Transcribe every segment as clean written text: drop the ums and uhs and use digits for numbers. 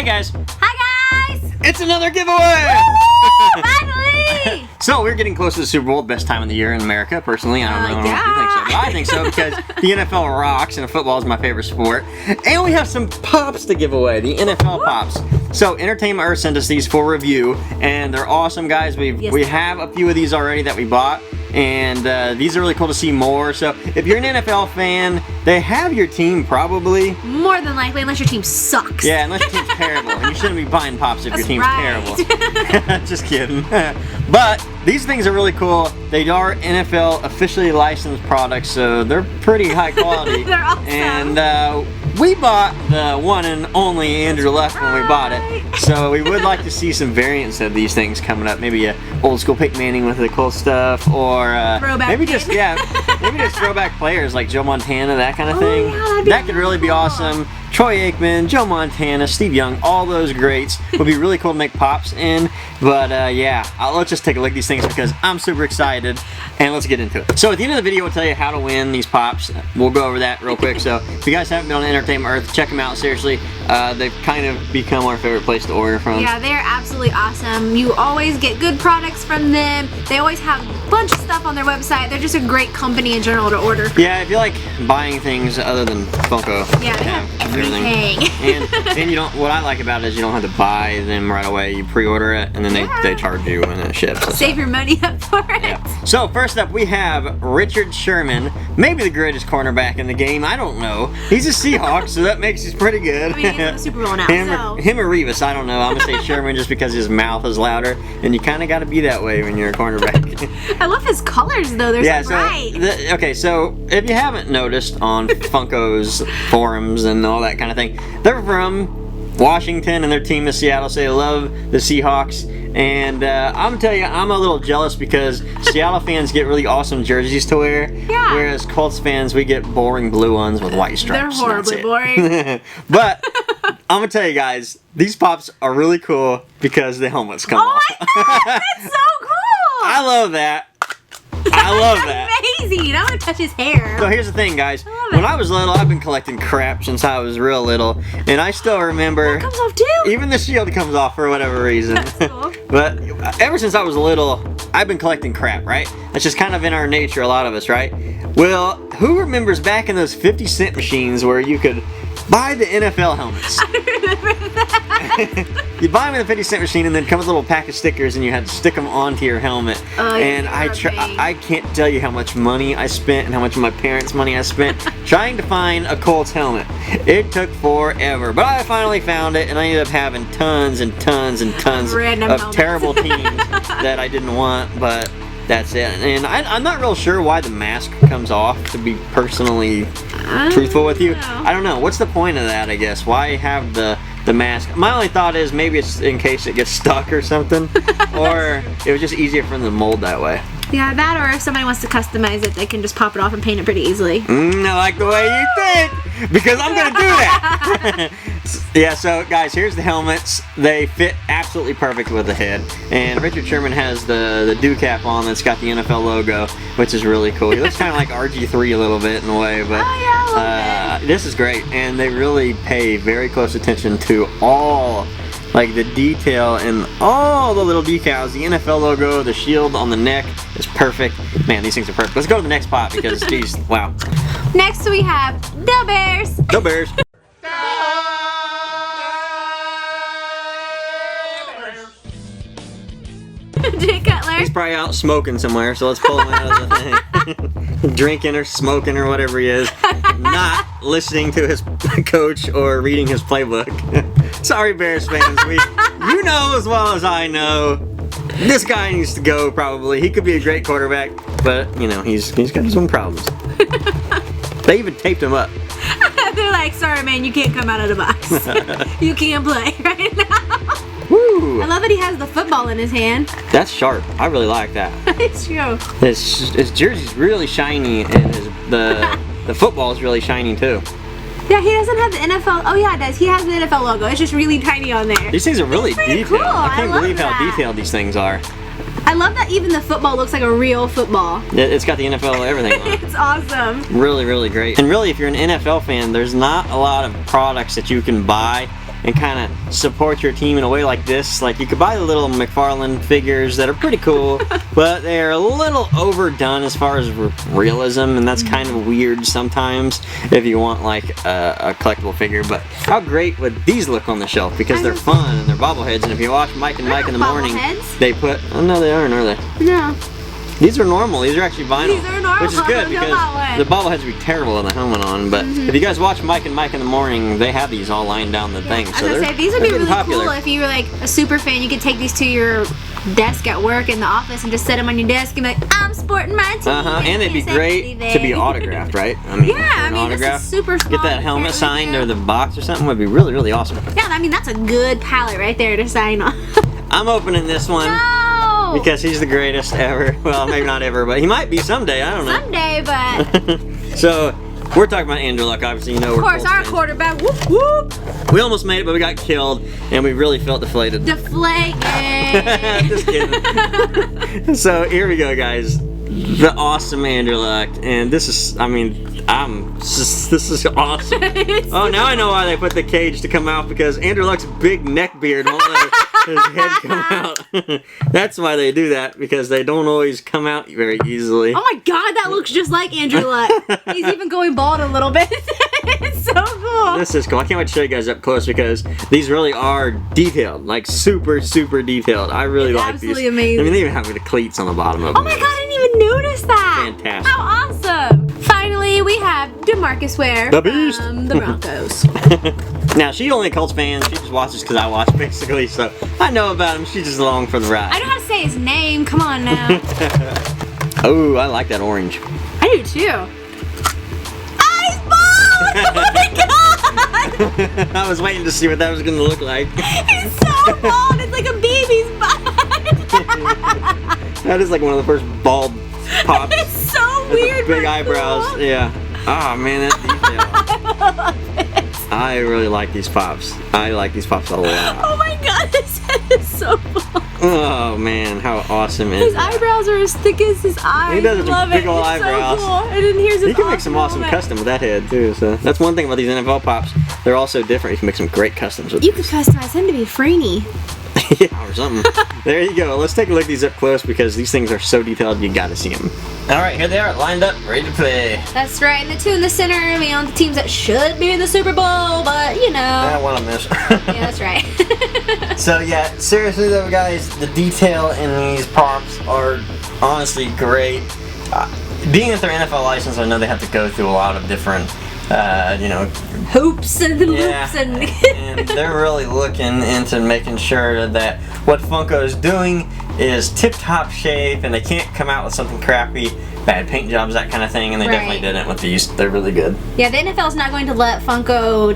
Hey guys! Hi guys! It's another giveaway! Woo! Finally! So we're getting close to the Super Bowl, best time of the year in America. Personally, I don't know if you think so, but I think so because the NFL rocks and football is my favorite sport. And we have some pops to give away, the NFL pops. So Entertainment Earth sent us these for review, and they're awesome, guys. We have a few of these already that we bought. And these are really cool to see more. So if you're an NFL fan, they have your team probably. More than likely, unless your team sucks. Yeah, unless your team's terrible. And you shouldn't be buying pops if your team's terrible. Just kidding. But these things are really cool. They are NFL officially licensed products, so they're pretty high quality. They're awesome. And we bought the one and only Andrew left when we bought it. So we would like to see some variants of these things coming up. Maybe a old school Peyton Manning with the cool stuff, or maybe just throwback players like Joe Montana, that kind of thing. Yeah, that could really be awesome. Troy Aikman, Joe Montana, Steve Young, all those greats would be really cool to make pops in. But yeah, let's just take a look at these things because I'm super excited, and let's get into it. So at the end of the video, we'll tell you how to win these pops. We'll go over that real quick. So if you guys haven't been on Entertainment Earth, check them out. Seriously, they've kind of become our favorite place to order from. Yeah, they're absolutely awesome. You always get good products from them. They always have a bunch of stuff on their website. They're just a great company in general to order from. Yeah, if you like buying things other than Funko. Yeah, they have everything. and you don't. What I like about it is you don't have to buy them right away. You pre-order it, and then they charge you when it ships. Save your money up for it. Yeah. So first up, we have Richard Sherman, maybe the greatest cornerback in the game. I don't know. He's a Seahawk, so that makes us pretty good. I mean, he's in the Super Bowl now. Him or Revis, I don't know. I'm gonna say Sherman just because his mouth is louder, and you kind of got to be that way when you're a cornerback. I love his colors though. They're so bright. Okay, so if you haven't noticed on Funko's forums and all that kind of thing, they're from Washington and their team is Seattle, so they love the Seahawks. And I'm gonna tell you, I'm a little jealous because Seattle fans get really awesome jerseys to wear, whereas Colts fans, we get boring blue ones with white stripes. They're horribly boring. But I'm gonna tell you guys, these pops are really cool because the helmets come off. Oh my god, that's so cool! I love that. I love that. Amazing! I want to touch his hair. So here's the thing, guys. When I was little, I've been collecting crap since I was real little, and I still remember. That comes off too. Even the shield comes off for whatever reason. That's cool. But ever since I was little, I've been collecting crap, right? That's just kind of in our nature, a lot of us, right? Well, who remembers back in those 50-cent machines where you could buy the NFL helmets? I remember that. You buy them in the 50-cent machine and then come with a little pack of stickers and you had to stick them onto your helmet. And I can't tell you how much money I spent and how much of my parents' money I spent trying to find a Colts helmet. It took forever, but I finally found it, and I ended up having tons and tons and tons of terrible teams that I didn't want, but that's it. And I'm not real sure why the mask comes off, to be personally truthful with you. I don't know. What's the point of that, I guess? Why have the mask? My only thought is maybe it's in case it gets stuck or something, or it was just easier for them to mold that way. Yeah, that, or if somebody wants to customize it, they can just pop it off and paint it pretty easily. I like the way you think, because I'm gonna do that. Yeah, so guys, here's the helmets. They fit absolutely perfect with the head, and Richard Sherman has the dew cap on that's got the NFL logo, which is really cool. He looks kind of like RG3 a little bit in a way, but this is great, and they really pay very close attention to all, like, the detail and all the little decals. The NFL logo, the shield on the neck is perfect. Man, these things are perfect. Let's go to the next pot because, geez, wow. Next we have the Bears. The Bears. Jay Cutler. He's probably out smoking somewhere, so let's pull him out of the thing. Drinking or smoking or whatever he is. Not listening to his coach or reading his playbook. Sorry, Bears fans. You know as well as I know, this guy needs to go probably. He could be a great quarterback, but, you know, he's got his own problems. They even taped him up. They're like, sorry, man, you can't come out of the box. You can't play right now. Woo! I love that he has the football in his hand. That's sharp. I really like that. It's true. His jersey's really shiny, and the football is really shiny too. Yeah, he doesn't have the NFL. Oh yeah, it does. He has the NFL logo. It's just really tiny on there. These things are really detailed. Cool. I can't believe how detailed these things are. I love that even the football looks like a real football. It's got the NFL everything on it. It's awesome. Really, really great. And really, if you're an NFL fan, there's not a lot of products that you can buy and kind of support your team in a way like this. Like, you could buy the little McFarlane figures that are pretty cool, but they're a little overdone as far as realism, and that's kind of weird sometimes if you want like a collectible figure. But how great would these look on the shelf, because they're fun and they're bobbleheads, and if you watch Mike and Mike in the morning, they put, oh no they aren't, are they? No. These are normal. These are actually vinyl. These are normal, which is good because the bobbleheads would be terrible with a helmet on. But if you guys watch Mike and Mike in the morning, they have these all lying down the thing. So these would be really popular. cool if you were like a super fan. You could take these to your desk at work in the office and just set them on your desk and be like, I'm sporting my team. And they'd be great to be autographed, right? I mean, this is super small. Get that helmet signed or the box or something would be really, really awesome. Yeah, I mean, that's a good palette right there to sign on. I'm opening this one. No! Because he's the greatest ever. Well, maybe not ever, but he might be someday. I don't know. Someday, but... So, we're talking about Andrew Luck. Obviously, you know we're Of course, our quarterback. Whoop, whoop. We almost made it, but we got killed, and we really felt deflated. Deflated. Just kidding. So, here we go, guys. The awesome Andrew Luck, and this is, I mean, this is awesome. Oh, now I know why they put the cage to come out, because Andrew Luck's big neck beard won't let his head come out. That's why they do that, because they don't always come out very easily. Oh my god, that looks just like Andrew Luck. He's even going bald a little bit. It's so cool. This is cool. I can't wait to show you guys up close, because these really are detailed, like super, super detailed. I really like these. Absolutely amazing. I mean, they even have the cleats on the bottom of them. Oh my god, I didn't even notice that. Fantastic. How awesome. Finally, we have Demarcus Ware the Beast. from the Broncos. Now, she's only a Colts fan. She just watches because I watch, basically. So I know about him. She's just along for the ride. I know how to say his name. Come on now. Oh, I like that orange. I do too. Ice ball! Oh my god! I was waiting to see what that was going to look like. He's so bald. It's like a baby's butt. That is like one of the first bald pops. It's so weird. Big eyebrows. Cool. Yeah. Oh man, that detail. I really like these pops. I like these pops a lot. Oh my god, his head is so bald. Oh man, how awesome is his eyebrows are as thick as his eyes. He does have big old eyebrows. So cool. And then here's his You can make some awesome custom with that head too. So that's one thing about these NFL pops. They're all so different. You can make some great customs with You could customize him to be Franny. Yeah, or something. There you go. Let's take a look at these up close, because these things are so detailed, you gotta see them. Alright, here they are, lined up, ready to play. That's right, and the two in the center, the teams that should be in the Super Bowl, but you know. One of them is. Yeah, that's right. So yeah, seriously though, guys, the detail in these pops are honestly great. Being that they're NFL licensed, I know they have to go through a lot of different hoops and loops and they're really looking into making sure that what Funko is doing is tip-top shape, and they can't come out with something crappy, bad paint jobs, that kind of thing, and they definitely didn't with these. They're really good. Yeah, the NFL's not going to let Funko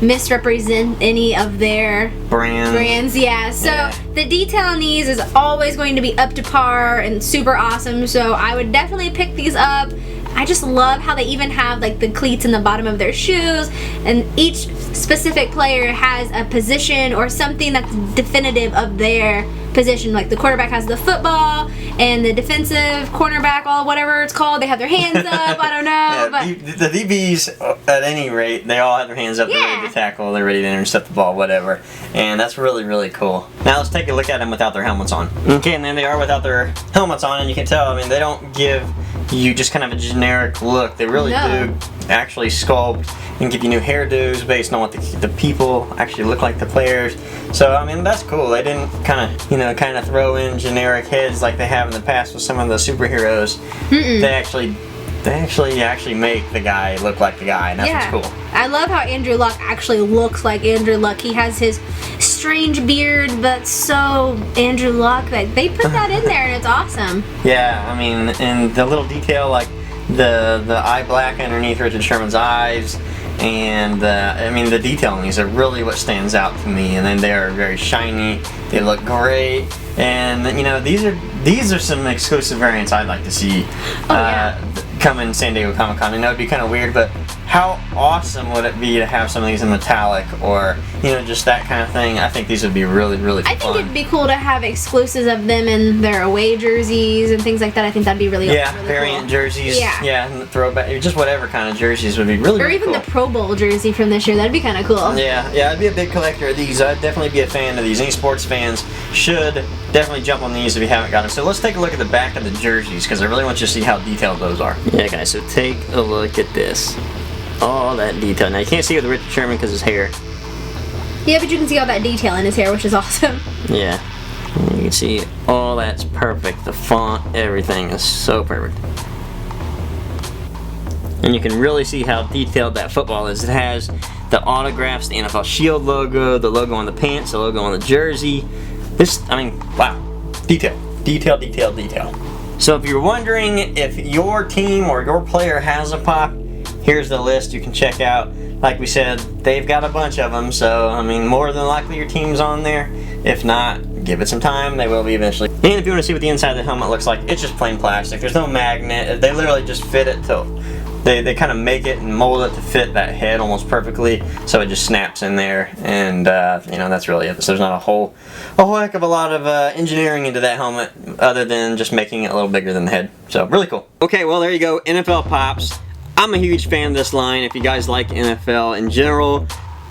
misrepresent any of their brands. Yeah, so the detail on these is always going to be up to par and super awesome, so I would definitely pick these up. I just love how they even have like the cleats in the bottom of their shoes, and each specific player has a position or something that's definitive of their position. Like the quarterback has the football, and the defensive cornerback, or whatever it's called, they have their hands up. I don't know. But the DBs, at any rate, they all have their hands up. They're ready to tackle. They're ready to intercept the ball, whatever. And that's really, really cool. Now let's take a look at them without their helmets on. Okay, and then they are without their helmets on, and you can tell. I mean, they don't give you just kind of a generic look. They really do actually sculpt and give you new hairdos based on what the people actually look like, the players. So I mean, that's cool. They didn't kind of throw in generic heads like they have in the past with some of the superheroes. They actually make the guy look like the guy, and that's what's cool. I love how Andrew Luck actually looks like Andrew Luck. He has his strange beard, but so Andrew Luck. Like, they put that in there, and it's awesome. Yeah, I mean, and the little detail, like the eye black underneath Richard Sherman's eyes, and I mean, the detail on these are really what stands out to me. And then they are very shiny. They look great, and these are some exclusive variants I'd like to see come in San Diego Comic-Con. I know it'd be kind of weird, but how awesome would it be to have some of these in metallic, or just that kind of thing. I think these would be really, really fun. I think it'd be cool to have exclusives of them in their away jerseys and things like that. I think that'd be really really variant cool. jerseys. Yeah, and the throwback, just whatever kind of jerseys would be really, or really even cool. the Pro Bowl jersey from this year. That'd be kind of cool. Yeah, I'd be a big collector of these. I'd definitely be a fan of these. Any sports fans should definitely jump on these if you haven't got them. So let's take a look at the back of the jerseys, because I really want you to see how detailed those are. Yeah, guys, so take a look at this. All that detail. Now, you can't see it with Richard Sherman because his hair. Yeah, but you can see all that detail in his hair, which is awesome. Yeah. You can see all that's perfect. The font, everything is so perfect. And you can really see how detailed that football is. It has the autographs, the NFL Shield logo, the logo on the pants, the logo on the jersey. Wow. Detail. Detail, detail, detail. So if you're wondering if your team or your player has a pop, here's the list you can check out. Like we said, they've got a bunch of them, so more than likely your team's on there. If not, give it some time, they will be eventually. And if you want to see what the inside of the helmet looks like, it's just plain plastic. There's no magnet. They literally just fit it to, they kind of make it and mold it to fit that head almost perfectly, so it just snaps in there, and that's really it. So there's not a whole heck of a lot of engineering into that helmet, other than just making it a little bigger than the head. So really cool. Okay, well there you go, NFL Pops. I'm a huge fan of this line. If you guys like NFL in general,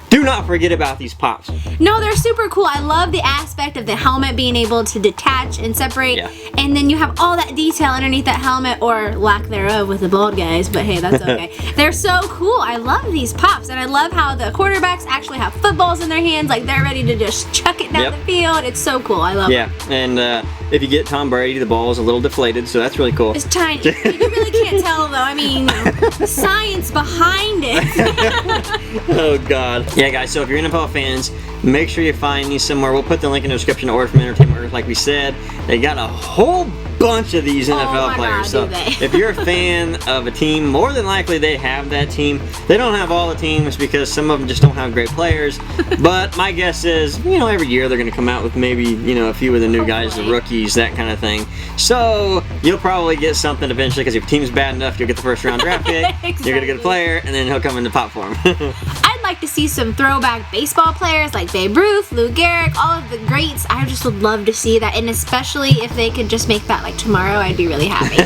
do not forget about these pops. No, they're super cool. I love the aspect of the helmet being able to detach and separate. Yeah. And then you have all that detail underneath that helmet, or lack thereof with the bald guys, but hey, that's okay. They're so cool. I love these pops, and I love how the quarterbacks actually have footballs in their hands, like they're ready to just chuck it down the field. It's so cool. I love it. Yeah, and if you get Tom Brady, the ball is a little deflated, so that's really cool. It's tiny. You really can't tell, though. The science behind it. Oh, God. Yeah, guys, so if you're NFL fans, make sure you find these somewhere. We'll put the link in the description to order from Entertainment Earth, like we said. They got a whole bunch of these NFL players. God, so if you're a fan of a team, more than likely they have that team. They don't have all the teams because some of them just don't have great players. But my guess is, every year they're going to come out with maybe, a few of the new guys, the rookies, that kind of thing. So you'll probably get something eventually, because if your team's bad enough, you'll get the first round draft pick. Exactly. You're going to get a player, and then he'll come into pop form. I'd like to see some throwback baseball players like Babe Ruth, Lou Gehrig, all of the greats. I just would love to see that, and especially if they could just make that like tomorrow, I'd be really happy.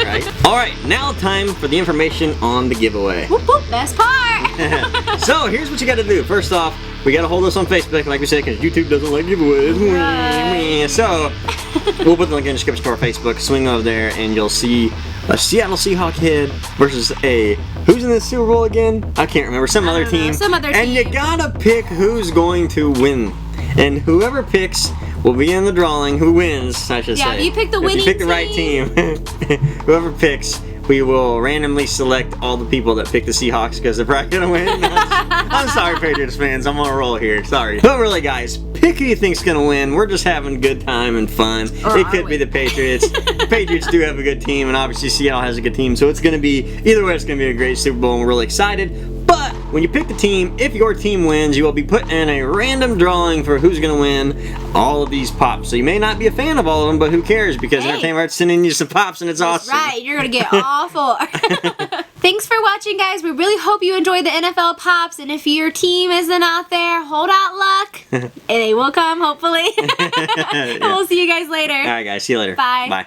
Right. All right, now time for the information on the giveaway. Whoop, whoop, best part. So here's what you got to do. First off, we got to hold this on Facebook, like we said, because YouTube doesn't like giveaways. Right. So we'll put the link in the description to our Facebook. Swing over there, and you'll see a Seattle Seahawk head versus who's in the Super Bowl again? I can't remember. Some other team. And you gotta pick who's going to win. And whoever picks will be in the drawing. Who wins, I should say. Yeah, if you pick the winning team. If you pick the right team, whoever picks, we will randomly select all the people that pick the Seahawks, because they're probably gonna win. I'm sorry, Patriots fans. I'm on a roll here. Sorry. But really, guys, pick who you think's gonna win. We're just having a good time and fun. It could be the Patriots. The Patriots do have a good team, and obviously Seattle has a good team. So it's gonna be, either way, it's gonna be a great Super Bowl, and we're really excited. But when you pick the team, if your team wins, you will be put in a random drawing for who's going to win all of these pops. So you may not be a fan of all of them, but who cares? Because Entertainment Art's sending you some pops, and it's awesome. Right, you're going to get all four. Thanks for watching, guys. We really hope you enjoyed the NFL Pops. And if your team isn't out there, hold out luck. And they will come, hopefully. And we'll see you guys later. All right, guys. See you later. Bye. Bye.